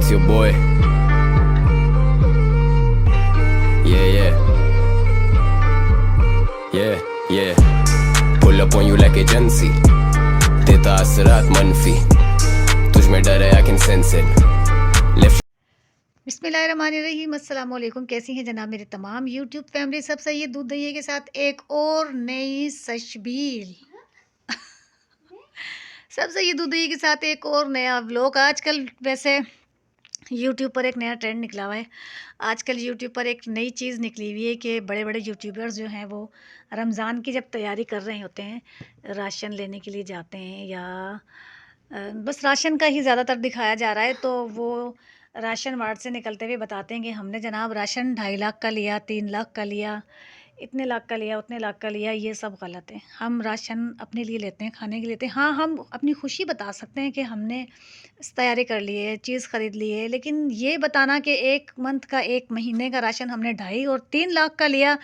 it's your boy. Yeah. Pull up on you like agency. देता असरात मनफी, तुझ में डर है I can sense it. Left. बिस्मिल्लाहिर्रहमानिर्रहीम। अस्सलाम वालेकुम। कैसी हैं जनाब मेरे तमाम यूट्यूब फैमिली? सब सही है? दूध दही के साथ एक और नई सशबील सब सही है? दूध दही के साथ एक और नया व्लॉग। आजकल वैसे यूट्यूब पर एक नया ट्रेंड निकला हुआ है। आजकल यूट्यूब पर एक नई चीज़ निकली हुई है कि बड़े बड़े यूट्यूबर्स जो हैं वो रमज़ान की जब तैयारी कर रहे होते हैं, राशन लेने के लिए जाते हैं या बस राशन का ही ज़्यादातर दिखाया जा रहा है, तो वो राशन वार्ड से निकलते हुए बताते हैं कि हमने जनाब राशन 2.5 लाख का लिया, 3 लाख का लिया, इतने लाख का लिया, उतने लाख का लिया। ये सब गलत है। हम राशन अपने लिए लेते हैं, खाने के लिए लेते हैं। हाँ, हम अपनी खुशी बता सकते हैं कि हमने तैयारी कर ली है, चीज़ ख़रीद ली है, लेकिन ये बताना कि 1 मंथ का, 1 महीने का राशन हमने 2.5 और 3 लाख का लिया,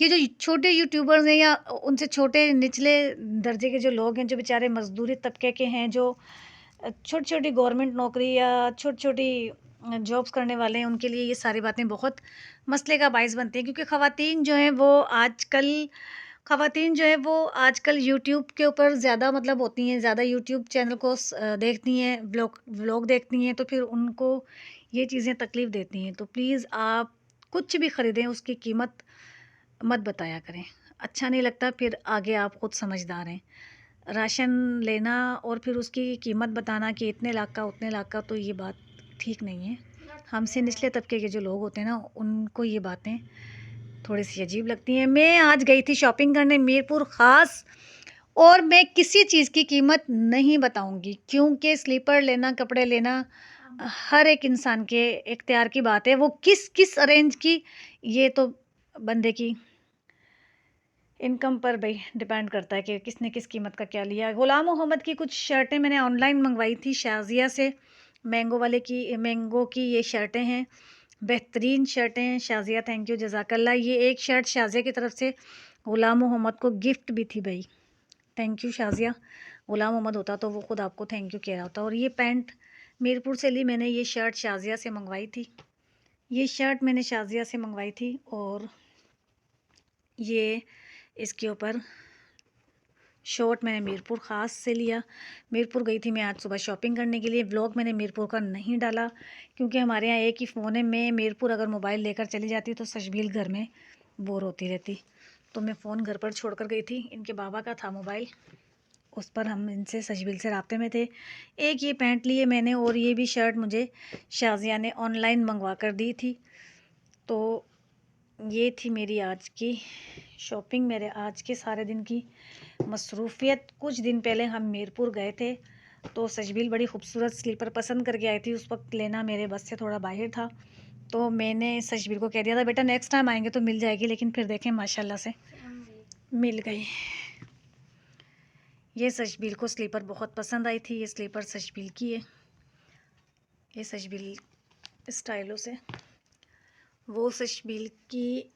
ये जो छोटे यूट्यूबर्स हैं या उनसे छोटे निचले दर्जे के जो लोग हैं, जो बेचारे मज़दूरी तबके के हैं, जो छोटी-छोटी गवर्नमेंट नौकरी या छोटी-छोटी जॉब्स करने वाले हैं, उनके लिए ये सारी बातें बहुत मसले का बायस बनती हैं। क्योंकि ख़वातीन जो हैं वो आजकल यूट्यूब के ऊपर ज़्यादा मतलब होती हैं, ज़्यादा यूट्यूब चैनल को देखती हैं, व्लॉग देखती हैं, तो फिर उनको ये चीज़ें तकलीफ़ देती हैं। तो प्लीज़ आप कुछ भी ख़रीदें उसकी कीमत मत बताया करें। अच्छा नहीं लगता। फिर आगे आप ख़ुद समझदार हैं। राशन लेना और फिर उसकी कीमत बताना कि इतने लाख का, उतने लाख का, तो ये बात ठीक नहीं है। हमसे निचले तबके के जो लोग होते हैं ना, उनको ये बातें थोड़ी सी अजीब लगती हैं। मैं आज गई थी शॉपिंग करने मीरपुर ख़ास, और मैं किसी चीज़ की कीमत नहीं बताऊंगी, क्योंकि स्लीपर लेना, कपड़े लेना हर एक इंसान के इख्तियार की बात है। वो किस अरेंज की, ये तो बंदे की इनकम पर भाई डिपेंड करता है कि किसने किस कीमत का क्या लिया। ग़ुलाम मोहम्मद की कुछ शर्टें मैंने ऑनलाइन मंगवाई थी शाज़िया से, मैंगो की ये शर्टें हैं, बेहतरीन शर्टें हैं। शाज़िया थैंक यू, जज़ाकल्लाह। ये एक शर्ट शाज़िया की तरफ से ग़ुलाम मोहम्मद को गिफ्ट भी थी भाई, थैंक यू शाज़िया। ग़ुलाम मोहम्मद होता तो वो ख़ुद आपको थैंक यू कह रहा होता। और ये पैंट मीरपुर से ली मैंने, ये शर्ट शाज़िया से मंगवाई थी, ये शर्ट मैंने शाज़िया से मंगवाई थी। और ये इसके ऊपर शॉर्ट मैंने मीरपुर ख़ास से लिया। मीरपुर गई थी मैं आज सुबह शॉपिंग करने के लिए। व्लॉग मैंने मीरपुर का नहीं डाला, क्योंकि हमारे यहाँ एक ही फ़ोन है। मैं मीरपुर अगर मोबाइल लेकर चली जाती तो सशबील घर में बोर होती रहती, तो मैं फ़ोन घर पर छोड़ कर गई थी। इनके बाबा का था मोबाइल, उस पर हम इनसे सशबील से राब्ते में थे। एक ये पैंट लिए मैंने, और ये भी शर्ट मुझे शाज़िया ने ऑनलाइन मंगवा कर दी थी। तो ये थी मेरी आज की शॉपिंग, मेरे आज के सारे दिन की मसरूफ़ियत। कुछ दिन पहले हम मीरपुर गए थे, तो सशबील बड़ी खूबसूरत स्लीपर पसंद करके आई थी। उस वक्त लेना मेरे बस से थोड़ा बाहर था, तो मैंने सशबील को कह दिया था बेटा नेक्स्ट टाइम आएंगे तो मिल जाएगी, लेकिन फिर देखें माशाल्लाह से मिल गई। ये सशबील को स्लीपर बहुत पसंद आई थी। ये स्लीपर सशबील की है, ये सशबील स्टाइलों से, वो सशबील की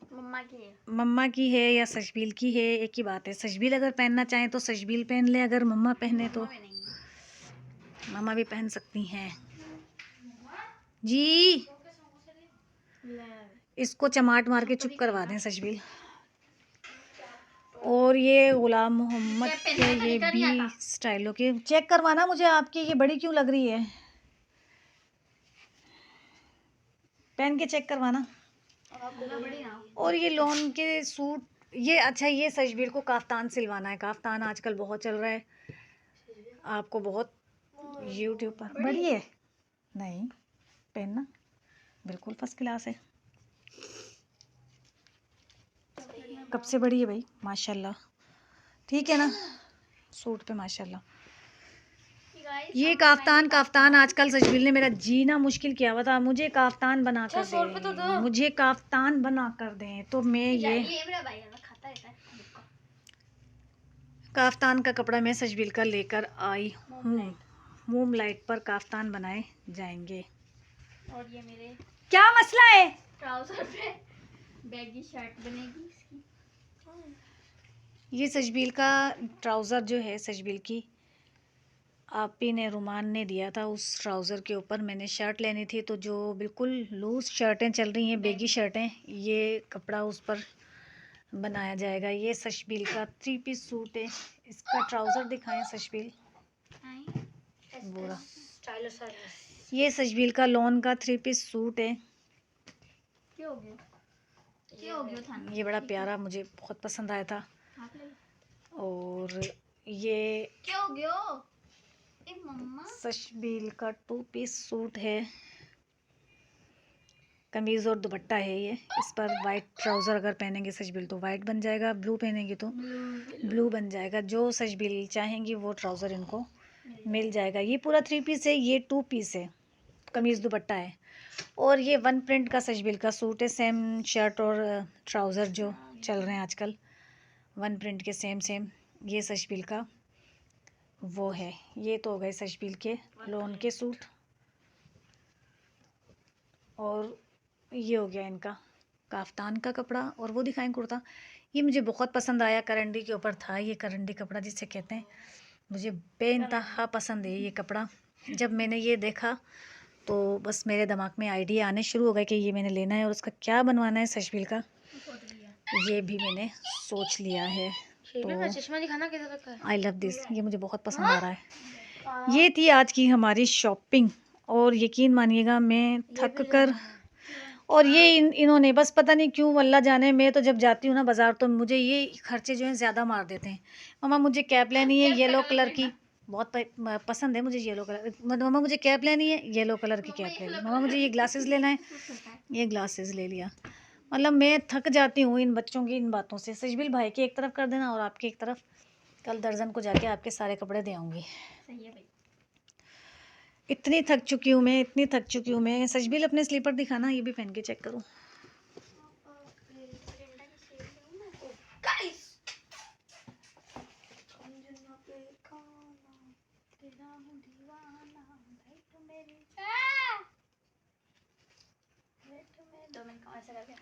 मम्मा की है या सशबील की है, एक ही बात है। सशबील अगर पहनना चाहें तो सशबील पहन ले, अगर मम्मा पहने तो मम्मा भी पहन सकती हैं जी। इसको चमाट मार के चुप करवा दें सशबील। और ये ग़ुलाम मोहम्मद के ये भी स्टाइलों के, चेक करवाना मुझे आपकी, ये बड़ी क्यों लग रही है, पहन के चेक करवाना। और ये लॉन के सूट, ये अच्छा, ये सशबील को काफ्तान सिलवाना है। काफ्तान आजकल बहुत चल रहा है, आपको बहुत यूट्यूब पर। बड़ी है नहीं, पहनना बिल्कुल फर्स्ट क्लास है। कब से बड़ी है भाई, माशाल्लाह, ठीक है ना सूट पे माशाल्लाह। ये काफ्तान आजकल सशबील ने मेरा जीना मुश्किल किया हुआ था। मुझे काफ्तान बना कर दें, मुझे काफ्तान बना कर दें, तो मैं ये काफ्तान का कपड़ा मैं सशबील का लेकर आई हूँ। मूम लाइट पर काफ्तान बनाए जाएंगे। और ये मेरे क्या मसला है, ट्राउजर पे बैगी शर्ट बनेगी इसकी। ये सशबील का ट्राउज़र जो है, सशबील की आपी ने रुमान ने दिया था उस ट्राउज़र के ऊपर। मैंने शर्ट लेनी थी, तो जो बिल्कुल लूज़ शर्टें चल रही हैं, बेगी शर्टें, ये कपड़ा उस पर बनाया जाएगा। ये सशबील का 3 पीस सूट है। इसका ट्राउज़र दिखाएं सशबील। बुरा, ये सशबील का लॉन का 3 पीस सूट है। ये बड़ा प्यारा, मुझे बहुत पसंद आया था। और ये सशबील का 2 पीस सूट है। कमीज़ और दुपट्टा है ये। इस पर वाइट ट्राउज़र अगर पहनेंगे सशबील तो वाइट बन जाएगा, ब्लू पहनेंगे तो ब्लू बन जाएगा। जो सशबील चाहेंगी वो ट्राउज़र इनको मिल जाएगा। ये पूरा 3 पीस है, ये 2 पीस है, कमीज़ दुपट्टा है। और ये 1 प्रिंट का सशबील का सूट है। सेम शर्ट और ट्राउज़र जो चल रहे हैं आजकल, 1 प्रिंट के सेम ये सशबील का वो है। ये तो हो गए सशबील के लोन के सूट। और ये हो गया इनका काफ्तान का कपड़ा। और वो दिखाएं कुर्ता। ये मुझे बहुत पसंद आया, करंडी के ऊपर था ये करंडी कपड़ा जिसे कहते हैं। मुझे बेइंतहा पसंद है ये कपड़ा। जब मैंने ये देखा तो बस मेरे दिमाग में आइडिया आने शुरू हो गए कि ये मैंने लेना है और उसका क्या बनवाना है सशबील का, ये भी मैंने सोच लिया है। तो चश्मा दिखाना किधर रखा है? आई लव दिस, ये मुझे बहुत पसंद आ रहा है। ये थी आज की हमारी शॉपिंग। और यकीन मानिएगा मैं थक कर, और ये इन्होंने बस पता नहीं क्यों, अल्लाह जाने, मैं तो जब जाती हूँ ना बाज़ार तो मुझे ये खर्चे जो हैं ज़्यादा मार देते हैं। मम्मा मुझे कैप लेनी है येलो कलर की, बहुत पसंद है मुझे येलो कलर। मम्मा मुझे कैप लेनी है, येलो कलर की कैप ले ली। मम्मा मुझे ये ग्लासेस लेना है, ये ग्लासेस ले लिया। मतलब मैं थक जाती हूँ इन बच्चों की इन बातों से। सशबील भाई की एक तरफ कर देना और आपकी एक तरफ। कल दर्जन को जाके आपके सारे कपड़े दे आऊँगी। इतनी थक चुकी हूँ मैं, इतनी थक चुकी हूँ मैं। सशबील अपने स्लीपर दिखाना, ये भी पहन के चेक करूँ।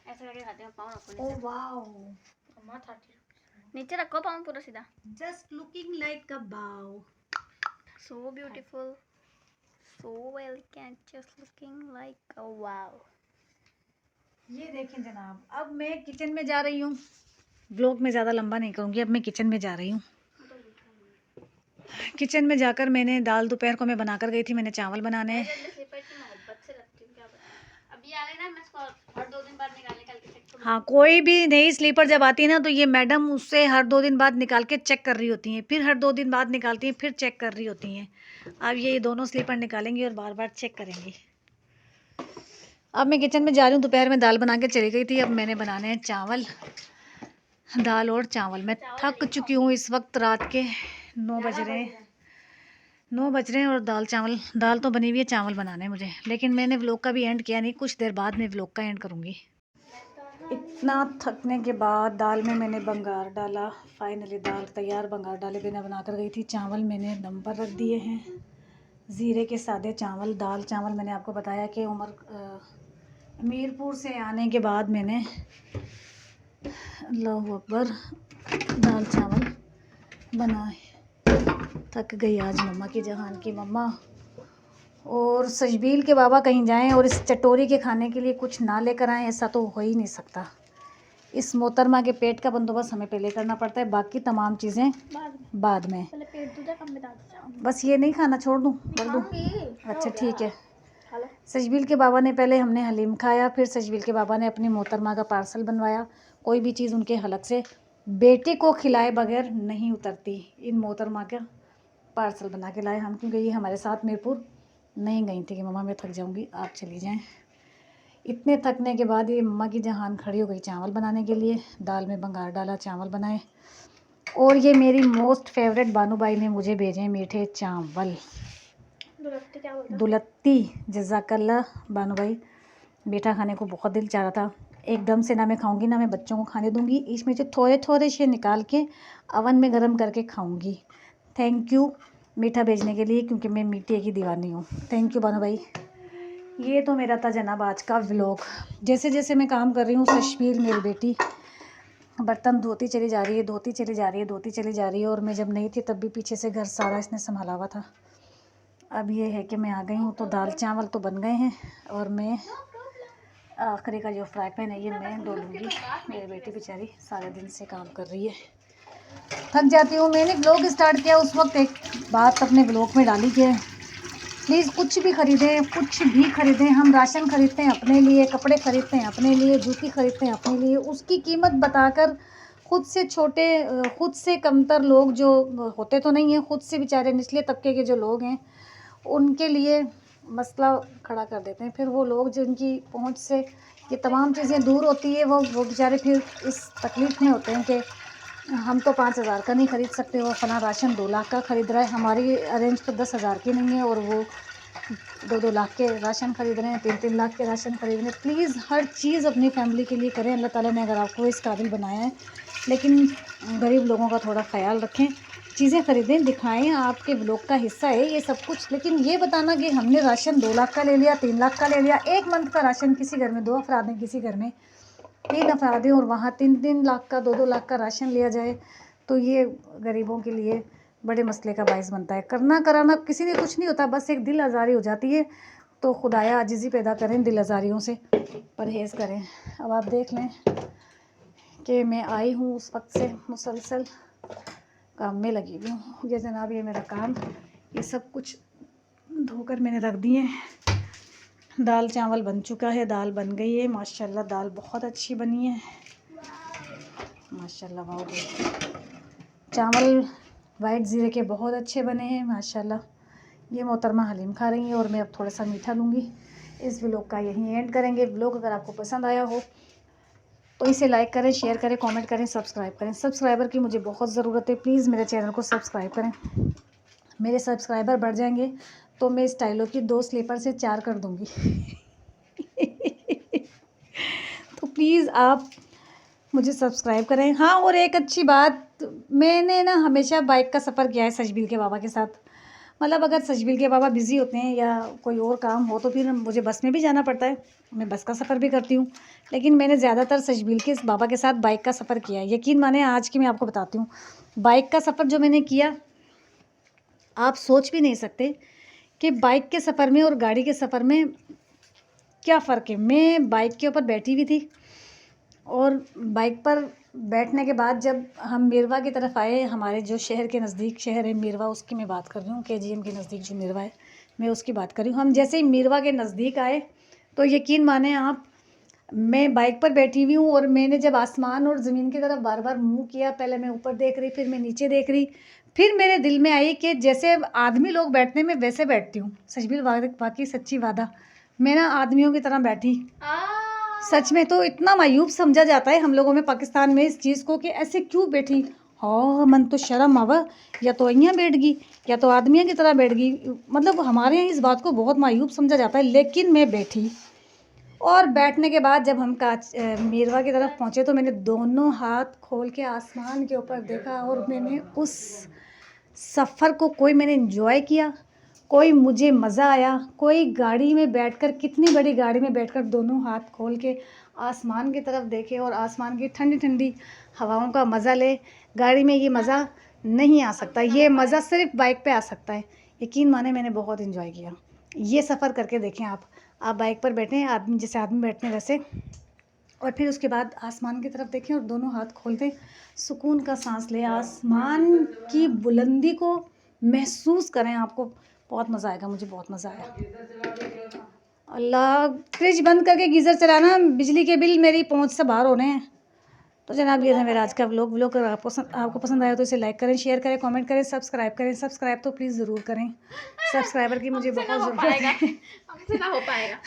ऐसे करके खाते हैं, पाँव रखो ओह वाओ, नीचे रखो पाँव पूरा सीधा। Just looking like a wow, so beautiful, so elegant, just looking like a wow. ये देखें जनाब, अब मैं किचन में जा रही हूँ। ब्लॉग में ज़्यादा लंबा नहीं करूँगी, अब मैं किचन में जा रही हूँ। किचन में जाकर मैंने दाल दोपहर को मैं बनाकर गई थी, मैंने चावल बनाने। हाँ, कोई भी नई स्लीपर जब आती है ना तो ये मैडम उससे हर 2 दिन बाद निकाल के चेक कर रही होती हैं, फिर हर 2 दिन बाद निकालती हैं, फिर चेक कर रही होती हैं। अब ये दोनों स्लीपर निकालेंगी और बार बार चेक करेंगी। अब मैं किचन में जा रही हूँ। दोपहर में दाल बना के चली गई थी, अब मैंने बनाने हैं चावल, दाल और चावल। मैं थक चुकी हूँ। इस वक्त रात के 9 बज रहे हैं और दाल तो बनी हुई है, चावल बनाने हैं मुझे। लेकिन मैंने व्लॉग का भी एंड किया नहीं, कुछ देर बाद मैं व्लॉग का एंड करूँगी। इतना थकने के बाद दाल में मैंने बंगार डाला। फाइनली दाल तैयार, बंगार डाले बिना बनाकर गई थी। चावल मैंने दम पर रख दिए हैं, ज़ीरे के सादे चावल। दाल चावल मैंने आपको बताया कि मीरपुर से आने के बाद मैंने, अल्लाहु अकबर, दाल चावल बनाए। थक गई आज मम्मा की, जहान की मम्मा। और सशबील के बाबा कहीं जाएं और इस चटोरी के खाने के लिए कुछ ना लेकर आएं, ऐसा तो हो ही नहीं सकता। इस मोहतरमा के पेट का बंदोबस्त हमें पहले करना पड़ता है, बाकी तमाम चीज़ें बाद में। बस ये नहीं खाना, छोड़ दूँ, कर दूँ? अच्छा ठीक है। सशबील के बाबा ने पहले, हमने हलीम खाया, फिर सशबील के बाबा ने अपनी मोहतरमा का पार्सल बनवाया। कोई भी चीज़ उनके हलक से बेटे को खिलाए बगैर नहीं उतरती। इन मोहतरमा का पार्सल बना के लाए हम, क्योंकि ये हमारे साथ मीरपुर नहीं गई थी कि मम्मा मैं थक जाऊंगी, आप चली जाएं। इतने थकने के बाद ये मम्मा की जहान खड़ी हो गई चावल बनाने के लिए। दाल में बंगार डाला, चावल बनाए। और ये मेरी मोस्ट फेवरेट बानूबाई ने मुझे भेजे मीठे चावल। दुलत्ती, जज़ाकल्लाह बानूबाई। मीठा खाने को बहुत दिल चाह रहा था। एकदम से ना मैं खाऊंगी ना मैं बच्चों को खाने दूंगी। इसमें से थोड़े थोड़े से निकाल के अवन में गर्म करके खाऊंगी। थैंक यू मीठा भेजने के लिए, क्योंकि मैं मीठे की दीवानी हूँ। थैंक यू बानू भाई। ये तो मेरा था जनाब आज का व्लॉग। जैसे जैसे मैं काम कर रही हूँ, सशबील मेरी बेटी बर्तन धोती चली जा रही है, धोती चली जा रही है, धोती चली जा रही है। और मैं जब नहीं थी तब भी पीछे से घर सारा इसने संभाला हुआ था। अब ये है कि मैं आ गई हूँ तो दाल चावल तो बन गए हैं और मैं आखिरी का जो फ्राई पैन है ये मैं धो लूँगी। मेरी बेटी बेचारी सारे दिन से काम कर रही है, थक जाती हूँ। मैंने ब्लॉग स्टार्ट किया उस वक्त एक बात अपने ब्लॉग में डाली कि प्लीज़ कुछ भी ख़रीदें, हम राशन खरीदते हैं अपने लिए, कपड़े खरीदते हैं अपने लिए, जूती खरीदते हैं अपने लिए, उसकी कीमत बताकर खुद से छोटे खुद से कमतर लोग जो होते तो नहीं हैं, खुद से बेचारे निचले तबके के जो लोग हैं उनके लिए मसला खड़ा कर देते हैं। फिर वो लोग जिनकी पहुंच से ये तमाम चीज़ें दूर होती है वो बेचारे फिर इस तकलीफ़ में होते हैं कि हम तो 5,000 का नहीं ख़रीद सकते, वो फला राशन 2 लाख का ख़रीद रहा है, हमारी अरेंज तो 10,000 की नहीं है और वो 2-2 लाख के राशन ख़रीद रहे हैं, 3-3 लाख के राशन ख़रीद रहे हैं। प्लीज़ हर चीज़ अपनी फैमिली के लिए करें। अल्लाह ताला ने अगर आपको इस काबिल बनाया है, लेकिन गरीब लोगों का थोड़ा ख़याल रखें, चीज़ें ख़रीदें, दिखाएं, आपके ब्लॉग का हिस्सा है ये सब कुछ। लेकिन ये बताना कि हमने राशन 2 लाख का ले लिया, 3 लाख का ले लिया, 1 मंथ का राशन किसी घर में 2 अफराद हैं, किसी घर में 3 अफराद हैं और वहाँ 3-3 लाख का 2-2 लाख का राशन लिया जाए तो ये गरीबों के लिए बड़े मसले का बायस बनता है। करना कराना किसी ने कुछ नहीं होता, बस एक दिल आज़ारी हो जाती है। तो खुदाया आजिज़ी पैदा करें, दिल आज़ारियों से परहेज़ करें। अब आप देख लें कि मैं आई हूँ उस वक्त से मुसलसल काम में लगी हुई हूँ। ये जनाब ये मेरा काम, ये सब कुछ धोकर मैंने रख दिए। दाल चावल बन चुका है, दाल बन गई है माशाल्लाह, दाल बहुत अच्छी बनी है माशाल्लाह। वाह, चावल वाइट ज़ीरे के बहुत अच्छे बने हैं माशाल्लाह। ये मोहतरमा हलीम खा रही हैं और मैं अब थोड़ा सा मीठा लूँगी। इस व्लॉग का यहीं एंड करेंगे। व्लॉग अगर आपको पसंद आया हो तो इसे लाइक करें, शेयर करें, कमेंट करें, सब्सक्राइब करें। सब्सक्राइबर की मुझे बहुत ज़रूरत है, प्लीज़ मेरे चैनल को सब्सक्राइब करें। मेरे सब्सक्राइबर बढ़ जाएंगे तो मैं स्टाइलों की 2 स्लीपर से 4 कर दूँगी। तो प्लीज़ आप मुझे सब्सक्राइब करें। हाँ, और एक अच्छी बात, मैंने ना हमेशा बाइक का सफ़र किया है सजबील के बाबा के साथ। मतलब अगर सजबील के बाबा बिज़ी होते हैं या कोई और काम हो तो फिर मुझे बस में भी जाना पड़ता है, मैं बस का सफ़र भी करती हूँ। लेकिन मैंने ज़्यादातर सजबील के बाबा के साथ बाइक का सफ़र किया है। यकीन माने आज की मैं आपको बताती हूँ, बाइक का सफ़र जो मैंने किया आप सोच भी नहीं सकते कि बाइक के सफ़र में और गाड़ी के सफ़र में क्या फ़र्क है। मैं बाइक के ऊपर बैठी हुई थी और बाइक पर बैठने के बाद जब हम मिरवा की तरफ आए, हमारे जो शहर के नज़दीक शहर है मिरवा, उसकी मैं बात कर रही हूँ, KGM के नज़दीक जो मिरवा है मैं उसकी बात कर रही हूँ। हम जैसे ही मिरवा के नज़दीक आए तो यकीन माने आप, मैं बाइक पर बैठी हुई हूँ और मैंने जब आसमान और ज़मीन की तरफ बार बार मुँह किया, पहले मैं ऊपर देख रही, फिर मैं नीचे देख रही, फिर मेरे दिल में आई कि जैसे आदमी लोग बैठने में वैसे बैठती हूँ। सचबील वाकई सच्ची वादा, मैं ना आदमियों की तरह बैठी। सच में तो इतना मायूब समझा जाता है हम लोगों में पाकिस्तान में इस चीज़ को कि ऐसे क्यों बैठी। हाँ, मन तो शर्म आवा, या तो यहाँ बैठ गई या तो आदमियों की तरह बैठ गई। मतलब हमारे यहाँ इस बात को बहुत मायूब समझा जाता है, लेकिन मैं बैठी। और बैठने के बाद जब हम मिरवा की तरफ पहुँचे तो मैंने दोनों हाथ खोल के आसमान के ऊपर देखा और मैंने उस सफ़र को मैंने एंजॉय किया, मुझे मज़ा आया। कोई गाड़ी में बैठकर, कितनी बड़ी गाड़ी में बैठकर दोनों हाथ खोल के आसमान की तरफ देखे और आसमान की ठंडी ठंडी हवाओं का मज़ा ले। गाड़ी में ये मज़ा नहीं आ सकता, ये मज़ा सिर्फ बाइक पे आ सकता है। यकीन माने मैंने बहुत एंजॉय किया। ये सफ़र करके देखें आप बाइक पर बैठें, आदमी जैसे आदमी बैठते हैं वैसे, और फिर उसके बाद आसमान की तरफ देखें और दोनों हाथ खोलते सुकून का सांस लें, आसमान की बुलंदी को महसूस करें। आपको बहुत मज़ा आएगा, मुझे बहुत मज़ा आया। अल्लाह, फ्रिज बंद करके गीज़र चलाना, बिजली के बिल मेरी पहुंच से बाहर होने हैं। तो जनाब ये था मेरा आज का व्लॉग। अगर आपको पसंद आया तो इसे लाइक करें, शेयर करें, कमेंट करें, सब्सक्राइब करें। सब्सक्राइब तो प्लीज़ ज़रूर करें, सब्सक्राइबर की मुझे बहुत ज़रूरत है। हमसे ना हो पाएगा।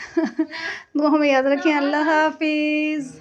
दुआ में याद रखें। अल्लाह हाफिज़।